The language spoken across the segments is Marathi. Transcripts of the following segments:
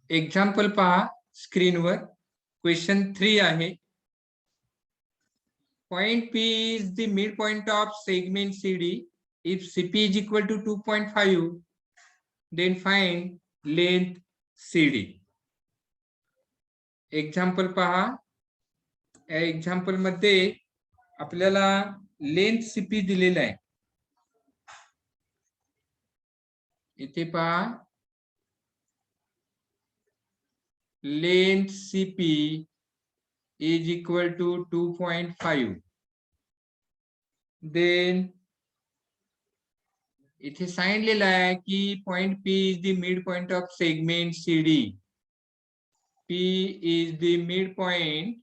एक्झाम्पल पहा स्क्रीनवर. क्वेश्चन 3 आहे. Point P is the midpoint of segment CD. If CP is equal to 2.5, then find length CD. Example पहा. या एक्झाम्पल मध्ये आपल्याला लेंथ सीपी दिलेला आहे. इथे पहा length CP is equal to 2.5. then इथे सांगितलेलं आहे की point P is the midpoint of segment CD. P is the midpoint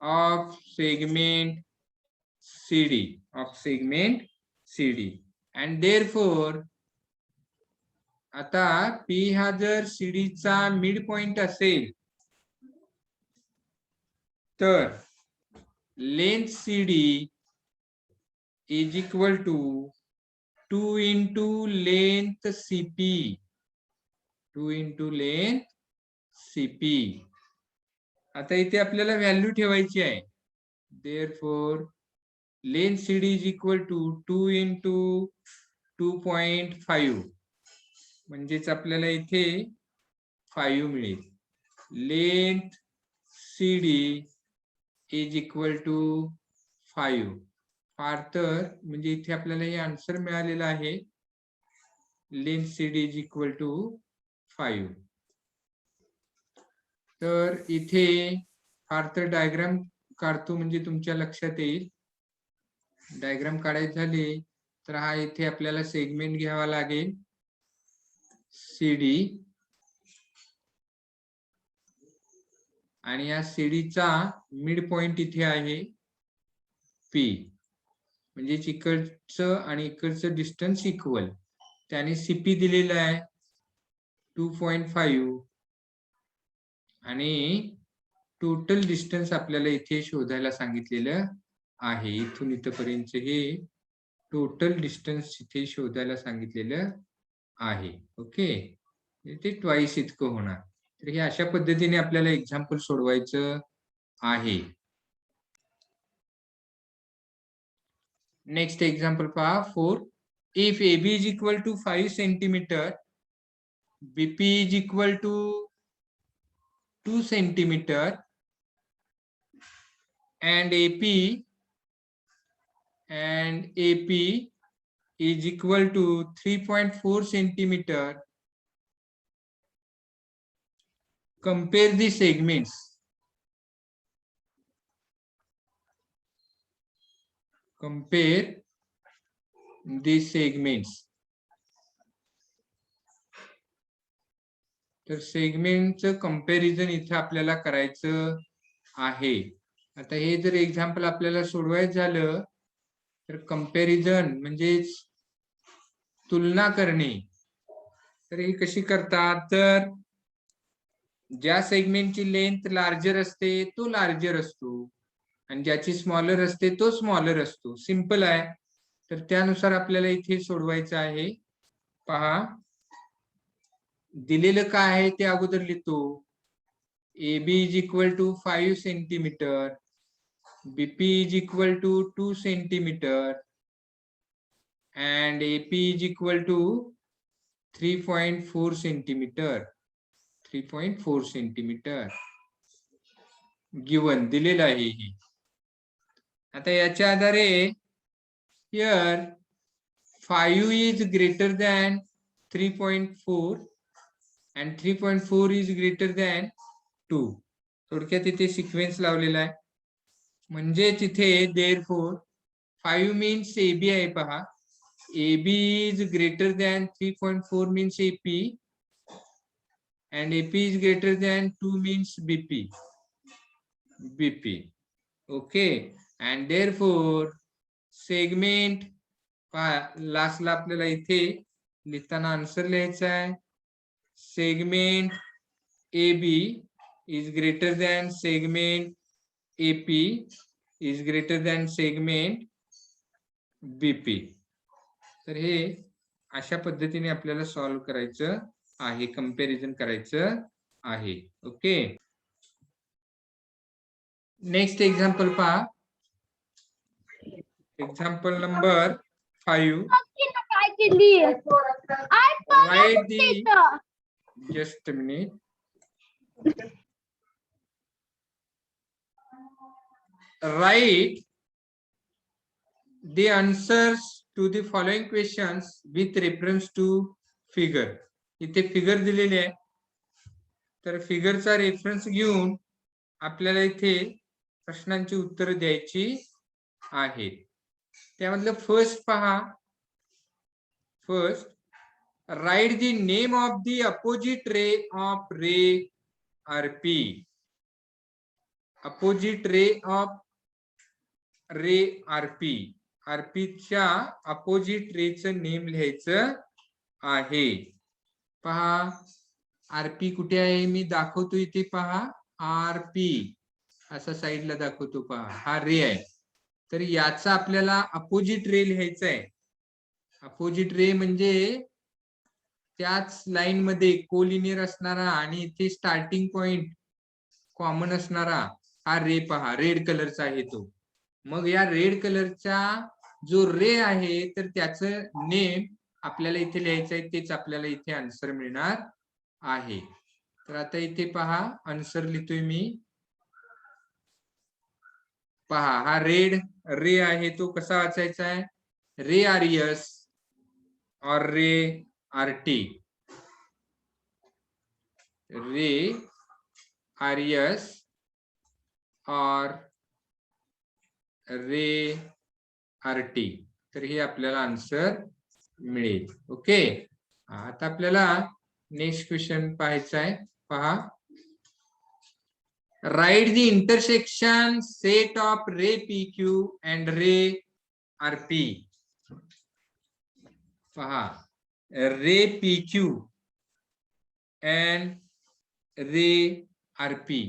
of segment CD, and therefore आता P हा जर CD चा मिड पॉइंट असेल तर length CD is equal to 2 into length CP. 2 into length CP. आता इथे आपल्याला व्हॅल्यू ठेवायची आहे. therefore length CD is equal to 2 into 2.5. म्हणजेच आपल्याला इथे 5 मिळेल. Length CD is equal to 5. फार तर म्हणजे इथे आपल्याला हे आन्सर मिळालेलं आहे. Length CD is equal to 5. तर इथे फार तर डायग्राम काढतो म्हणजे तुमच्या लक्षात येईल. डायग्राम काढायचे झाले तर हा इथे आपल्याला सेगमेंट घ्यावा लागेल CD, आणि या सीडीचा मिड पॉइंट इथे आहे P. म्हणजे इकडचं आणि इकडचं डिस्टन्स इक्वल. त्याने CP दिलेलं आहे 2.5 आणि टोटल डिस्टन्स आपल्याला इथे शोधायला सांगितलेलं आहे. इथून इथपर्यंत हे टोटल डिस्टन्स इथे शोधायला सांगितलेलं आहे. ओके, ते ट्वाइस इतकं होणार. तर हे अशा पद्धतीने आपल्याला एक्झाम्पल सोडवायचं आहे. नेक्स्ट एक्झाम्पल पहा 4. If AB is equal to 5 centimeter, BP is equal to 2 centimeter, and AP is equal to 3.4 centimeter. Compare the segments. Compare the segments. तर सेगमेंटचं कंपॅरिझन इथे आपल्याला करायचं आहे. आता हे जर एक्झाम्पल आपल्याला सोडवायचं झालं तर कंपॅरिझन म्हणजेच तुलना करणे. तर ही कशी करतात, तर ज्या सेगमेंटची लेंथ लार्जर असते तो लार्जर असतो आणि ज्याची स्मॉलर असते तो स्मॉलर असतो. सिंपल आहे. तर त्यानुसार आपल्याला इथे सोडवायचं आहे. पहा दिलेलं काय आहे ते अगोदर लिहितो. AB is equal to 5 centimeter, BP is equal to 2 centimeter, and AP is equal to 3.4 centimeter. 3.4 centimeter given दिलेलं आहे हे. आता याच्या आधारे here 5 is greater than 3.4 and 3.4 is greater than 2. थोडक्यात इथे सिक्वेन्स लावलेला आहे. म्हणजे तिथे therefore 5 means AB आहे. पहा AB is greater than 3.4 means AP, and AP is greater than 2 means BP. Okay, and therefore segment लास्टला आपल्याला इथे लिहिताना आन्सर लिहायचा आहे. Segment AB is greater than segment AP is greater than segment BP. तर हे अशा पद्धतीने आपल्याला सॉल्व्ह करायचं आहे, कंपॅरिझन करायचं आहे. ओके, नेक्स्ट एक्झाम्पल पहा. Example number 5. Write the, just a minute. Write the answers to the following questions with reference to figure. इथे फिगर दिलेले आहे, तर फिगरचा रेफरन्स घेऊन आपल्याला इथे प्रश्नांची उत्तरं द्यायची आहेत. त्यामधलं फर्स्ट पहा. First, write the name of the opposite ray of ray RP. Opposite ray of ray RP. आरपीच्या अपोजिट रेचं नेम लिहायचं आहे. पहा, आरपी कुठे आहे मी दाखवतो इथे. पहा, आरपी असा साईडला दाखवतो. पहा, हा रे आहे. तर याचा आपल्याला अपोजिट रे लिहायचा आहे. अपोजिट रे म्हणजे त्याच लाईन मध्ये कोलिनियर असणारा आणि इथे स्टार्टिंग पॉइंट कॉमन असणारा हा रे. पहा, रेड कलरचा आहे तो. मग या रेड कलरचा जो रे आहे तर त्याचं नेम आपल्याला इथे लिहायचं आहे. तेच आपल्याला इथे आन्सर मिळणार आहे. तर आता इथे पहा, आन्सर लिहितोय मी. पहा, हा रेड रे आहे तो कसा वाचायचा आहे? रे आर एस और रे आर टी. रे आर एस और रे आर टी. तर हे आपल्याला आन्सर मिळेल. ओके, आता आपल्याला नेक्स्ट क्वेश्चन पाहायचा आहे. पहा, write the intersection set of ray P Q and ray R P. पहा, ray P Q and ray R P.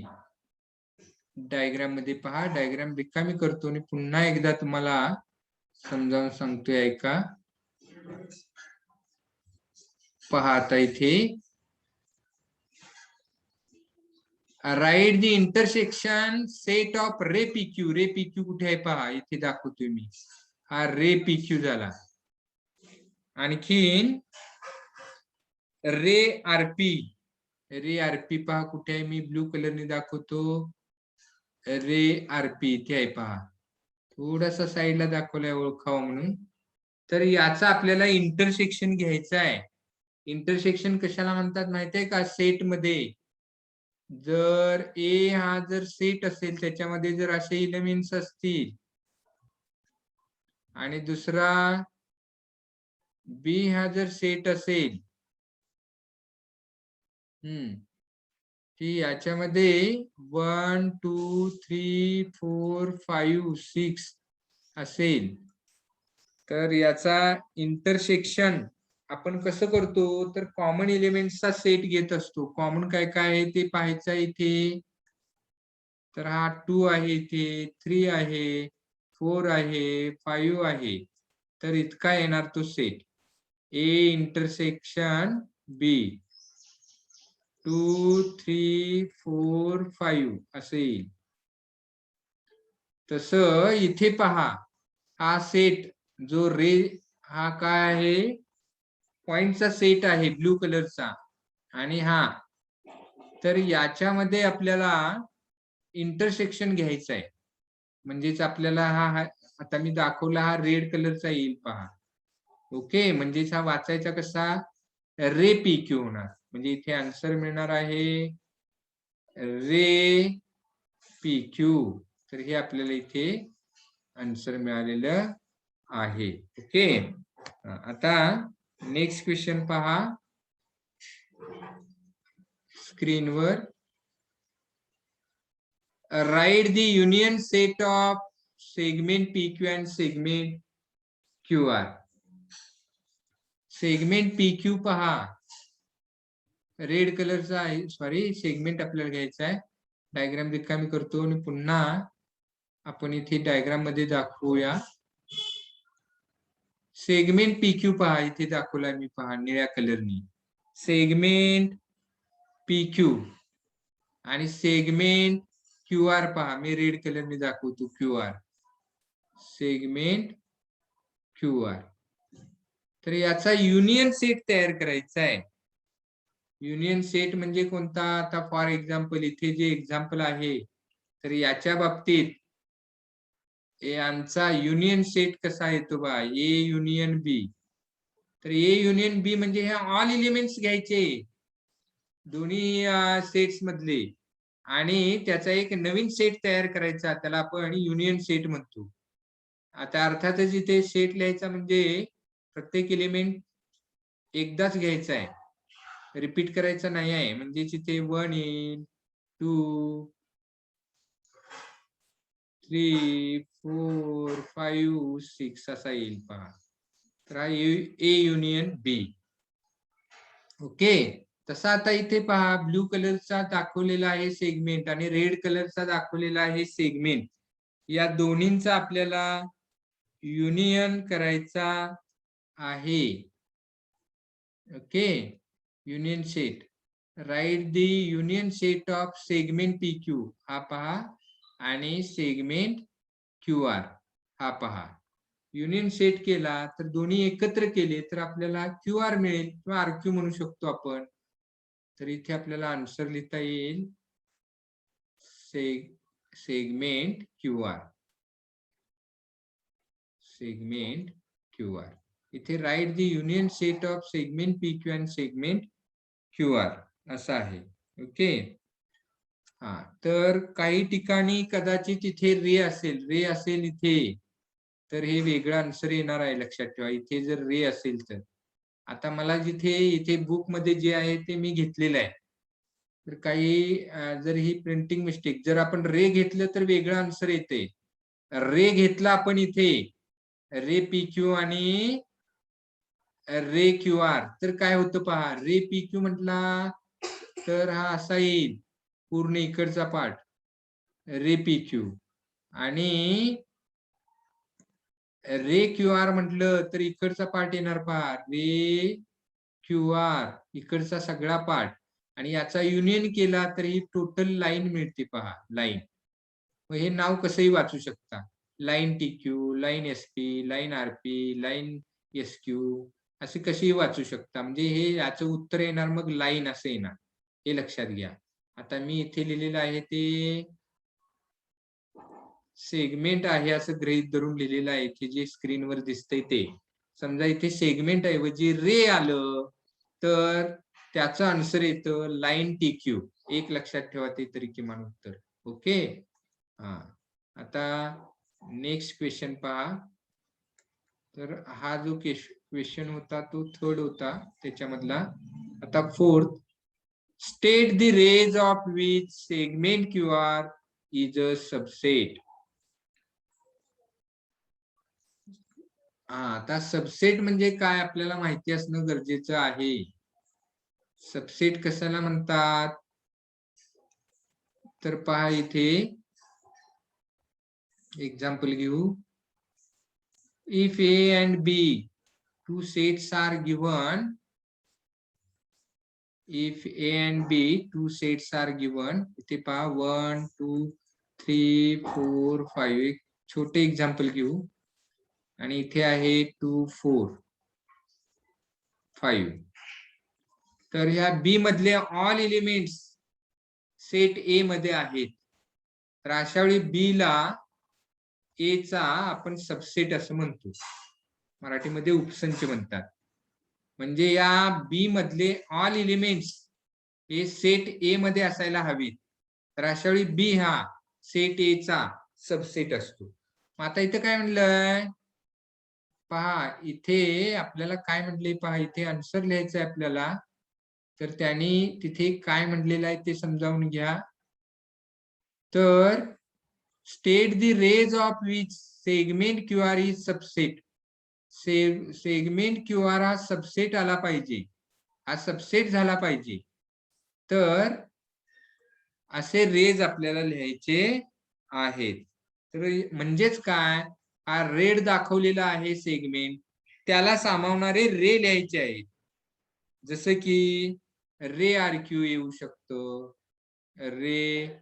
Diagram मध्ये पहा, डायग्राम रिकामी करतो आणि पुन्हा एकदा तुम्हाला समजावून सांगतोय, ऐका. पहा, आता इथे right the intersection set of ray P Q. Ray P Q कुठे आहे? पहा, इथे दाखवतोय मी. हा रे पी क्यू झाला. आणखीन रे आरपी. रे आरपी पहा कुठे आहे? मी ब्लू कलरने दाखवतो. रे आरपी इथे आहे. पहा, थोडासा साईडला दाखवलाय ओळखावं म्हणून. तर याचा आपल्याला इंटरसेक्शन घ्यायचं आहे. इंटरसेक्शन कशाला म्हणतात माहितीये का? सेट मध्ये जर ए हा जर सेट असेल, त्याच्यामध्ये जर असे एलिमेंट्स असतील आणि दुसरा बी हा जर सेट असेल, की याच्यामध्ये 1 2 3 4 5 6 असेल, तर याचा इंटरसेक्शन आपण कसं करतो? तर कॉमन एलिमेंट्सचा सेट घेत असतो. कॉमन काय काय आहे ते पाहायचं आहे इथे. तर हा 2 आहे, इथे 3 आहे, 4 आहे, 5 आहे. तर इतका येणार तो सेट. ए इंटरसेक्शन बी 2 3 4 5 असे येईल. तसं इथे पहा, हा सेट जो रे हा काय आहे? पॉइंटचा सेट आहे ब्लू कलरचा. आणि हा, तर याच्यामध्ये आपल्याला इंटरसेक्शन घ्यायचं आहे. म्हणजेच आपल्याला हा आता मी दाखवला हा रेड कलरचा येईल. पहा, ओके. म्हणजेच हा वाचायचा कसा? रे पी क्यू होणार. म्हणजे इथे आन्सर मिळणार आहे रे पी क्यू. तर हे आपल्याला इथे आन्सर मिळालेलं आहे. ओके, आता नेक्स्ट क्वेश्चन पहा स्क्रीनवर. Write the union set of segment P Q and segment Q R. Segment P Q पहा, रेड कलरचा आहे. सॉरी, सेगमेंट आपल्याला घ्यायचा आहे. डायग्राम रिकामी करतो आणि पुन्हा आपण इथे डायग्राम मध्ये दाखवूया. सेगमेंट PQ पहा, इथे दाखवलाय मी पहा निळ्या कलरनी. सेगमेंट PQ आणि सेगमेंट QR पहा, मी रेड कलरने दाखवतो QR. Segment QR. तर याचा युनियन सेट तयार करायचा आहे. युनियन सेट म्हणजे कोणता? आता फॉर एक्झाम्पल इथे जे एक्झाम्पल आहे, तर याच्या बाबतीत यांचा युनियन सेट कसा येतो बा? ए युनियन बी. तर ए युनियन बी म्हणजे हे ऑल एलिमेंट्स घ्यायचे दोन्ही सेट्स मधले आणि त्याचा एक नवीन सेट तयार करायचा, त्याला आपण युनियन सेट म्हणतो. आता अर्थातच इथे सेट लिहायचा म्हणजे प्रत्येक एलिमेंट एकदाच घ्यायचा आहे, रिपीट करायचा नाही आहे. म्हणजे तिथे 1 येईल, 2 3 4 5 6 असा येईल पहा. तर हा ए युनियन बी. ओके. तसा आता इथे पहा ब्लू कलरचा दाखवलेला आहे सेगमेंट आणि रेड कलरचा दाखवलेला आहे सेगमेंट. या दोन्हींचा आपल्याला युनियन करायचा आहे. Okay. Union set. Write the union set of segment PQ हा पहा आणि सेगमेंट QR हा पहा. युनियन सेट केला तर दोन्ही एकत्र केले तर आपल्याला QR मिळेल किंवा RQ म्हणू शकतो आपण. तर इथे आपल्याला आन्सर लिहिता येईल सेगमेंट QR. Segment QR. इथे write the union set of segment PQ आणि सेगमेंट QR असं आहे. ओके. हा, तर काही ठिकाणी कदाचित इथे रे असेल इथे, तर हे वेगळं आन्सर येणार आहे, लक्षात ठेवा. इथे जर रे असेल तर आता मला जिथे इथे बुक मध्ये जे आहे ते मी घेतलेलं आहे. तर काही जर ही प्रिंटिंग मिस्टेक, जर आपण रे घेतलं तर वेगळं आन्सर येते. रे घेतला आपण इथे रे PQ आणि रे QR, तर काय होतं पहा. रे PQ म्हटला तर हा असा येईल पूर्ण इकडचा पार्ट रे PQ आणि रे QR म्हटलं तर इकडचा पार्ट येणार पहा रे QR, इकडचा सगळा पार्ट आणि याचा युनियन केला तर ही टोटल लाईन मिळते पहा, लाईन. मग हे नाव कसंही वाचू शकता, line TQ, line SP, line RP, line SQ, असे कशीही वाचू शकता. म्हणजे हे याचं उत्तर येणार मग लाईन असं येणार, हे लक्षात घ्या. आता मी इथे लिहिलेलं आहे ते सेगमेंट आहे असं गृहीत धरून लिहिलेलं आहे, की जे स्क्रीनवर दिसतंय ते. समजा इथे सेगमेंट ऐवजी रे आलं तर त्याचं आन्सर येतं लाईन TQ. एक लक्षात ठेवा ते तरी किमान उत्तर. ओके. हा, आता नेक्स्ट क्वेश्चन पहा. तर हा जो क्वेश्चन होता तो थर्ड होता त्याच्यामधला. आता fourth, state the rays of which segment QR is a subset. आता सबसेट म्हणजे काय आपल्याला माहिती असणं गरजेचं आहे. सबसेट कशाला म्हणतात तर पहा इथे एक्झाम्पल घेऊ. If A and B two sets are given, if A and B two sets are given, इथे पहा 1 2 3 4 5, एक छोटे एक्झाम्पल घेऊ आणि इथे आहे 2 4 5. तर ह्या बी मधले ऑल एलिमेंट्स सेट ए मध्ये आहेत. तर अशा वेळी बी ला ए चा आपण सबसेट असं म्हणतो, मराठीमध्ये उपसंच म्हणतात. म्हणजे या बी मधले ऑल एलिमेंट्स हे सेट ए मध्ये असायला हवीत. तर अशा वेळी बी हा सेट ए चा सबसेट असतो. आता इथे काय म्हणलंय पहा, इथे आपल्याला काय म्हटले पहा, इथे आन्सर लिहायचं आहे आपल्याला. तर त्यांनी तिथे काय म्हटलेलं आहे ते समजावून घ्या. तर state the rays of which segment QR is subset. Segment QR हा सबसेट आला पाहिजे, हा सबसेट झाला पाहिजे. तर असे रेज आपल्याला लिहायचे आहेत. तर म्हणजेच काय, हा रेड दाखवलेला आहे सेगमेंट त्याला सामावणारे रे लिहायचे आहेत. जसं की रे आर क्यू येऊ शकतो, रे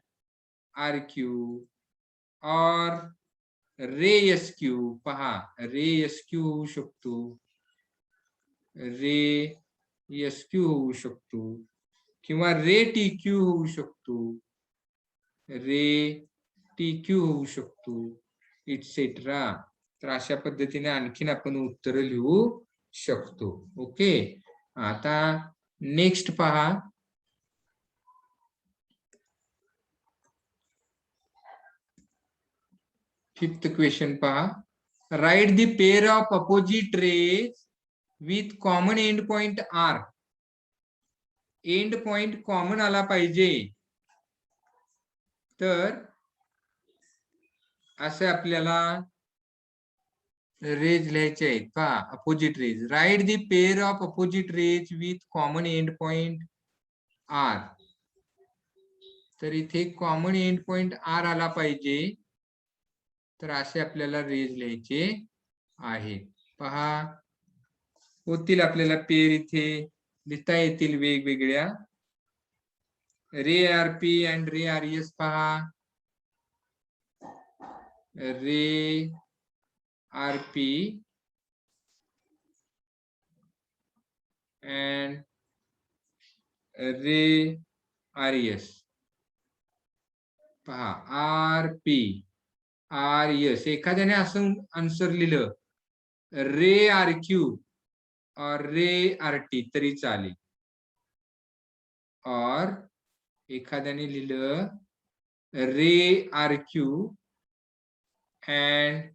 आर क्यू और रे एस क्यू. पहा, रे एस क्यू होऊ शकतो, रे एस क्यू होऊ शकतो, किंवा रे टी क्यू होऊ शकतो, रे टी क्यू होऊ शकतो, इटसेट्रा. तर अशा पद्धतीने आणखीन आपण उत्तर लिहू शकतो. ओके, आता नेक्स्ट पहा. फिफ्थ क्वेश्चन पहा. Write the pair of opposite rays with common end point R. End point common आला पाहिजे. तर असे आपल्याला रेज लिहायचे आहेत. पहा, opposite rays. Write the pair of opposite rays with common end point R. तर इथे कॉमन एंड पॉइंट आर आला पाहिजे. तर असे आपल्याला रेज लिहायचे आहे. पहा, होतील आपल्याला पेअर इथे लिहिता येतील वेगवेगळ्या. Ray R P and ray R S. पहा, ray R P and ray R S. पहा, आर पी आर एस. एखाद्याने असं आन्सर लिहिलं रे आर क्यू और रे आर टी तरी चालेल. और एखाद्याने लिहिलं ray R Q and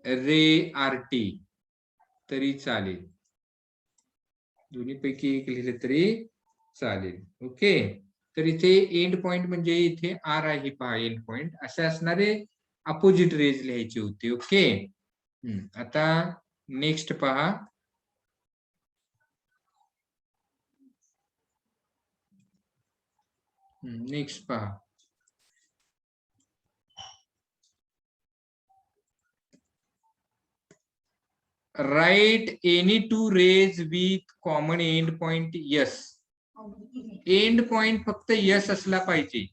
ray R T तरी चालेल. दोन्हीपैकी एक लिहिलं तरी चालेल. ओके, तर इथे एंड पॉइंट म्हणजे इथे आर आहे. पहा, एंड पॉइंट असे असणारे अपोजिट रेज लिहायचे होते. ओके, आता नेक्स्ट पहा. नेक्स्ट पहा. Write any two rays with common end point S. End point फक्त यस असला पाहिजे.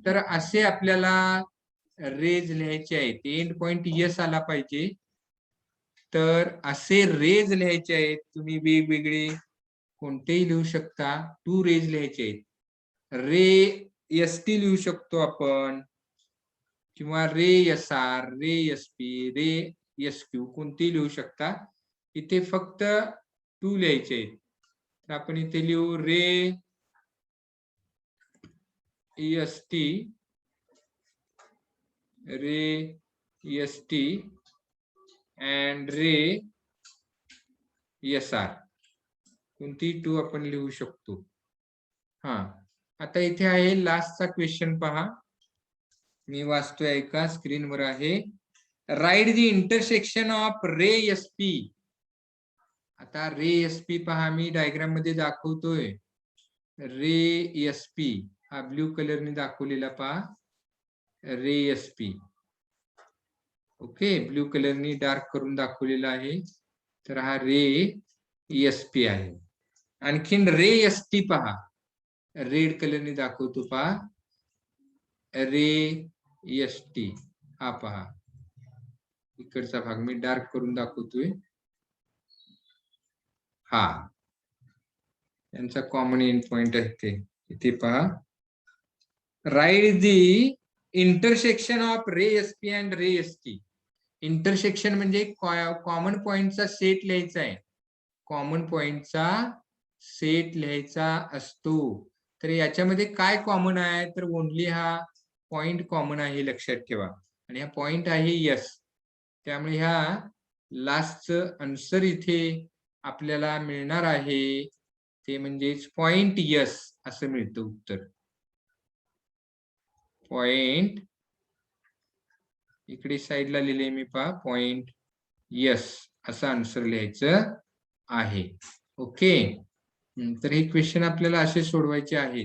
तर असे आपल्याला रेज लिहायचे आहेत. एंड पॉइंट यस आला पाहिजे. तर असे रेज लिहायचे आहेत. तुम्ही वेगवेगळे कोणतेही लिहू शकता. टू रेज लिहायचे आहेत. रे एस टी लिहू शकतो आपण, किंवा रे एस आर, रे एस पी, रे एस क्यू कोणतेही लिहू शकता. इथे फक्त टू लिहायचे आहेत. तर आपण इथे लिहू ray S T, ray S T and ray S R. कोणती टू आपण लिहू शकतो. हा, आता इथे आहे लास्टचा क्वेश्चन. पहा, मी वाचतोय, ऐका, स्क्रीनवर आहे. Write the intersection of ray S P. आता रे एस पी पहा, मी डायग्राम मध्ये दाखवतोय. रे एस पी हा ब्ल्यू कलरने दाखवलेला पहा, ray S P. Okay, blue कलरनी डार्क करून दाखवलेला आहे. तर हा रे एस पी आहे. आणखीन रे एस टी पहा, रेड कलरने दाखवतो पहा, रे एस टी. हा पहा, इकडचा भाग मी डार्क करून दाखवतोय. हा यांचा कॉमन एंड पॉइंट आहे. ते इथे पहा, right the intersection of ray S P and ray S T. Intersection म्हणजे कॉमन पॉइंटचा सेट लिहायचा आहे. कॉमन पॉइंटचा सेट लिहायचा असतो. तर याच्यामध्ये काय कॉमन आहे, तर ओनली हा पॉइंट कॉमन आहे, लक्षात ठेवा. आणि हा पॉइंट आहे यस. त्यामुळे ह्या लास्टचं आन्सर इथे आपल्याला मिळणार आहे, ते म्हणजेच पॉइंट यस असं मिळतं उत्तर. पॉइंट इकडे साईडला लिहिले मी पहा, पॉइंट यस असं आन्सर लिहायचं आहे. ओके, तर हे क्वेश्चन आपल्याला असे सोडवायचे आहेत.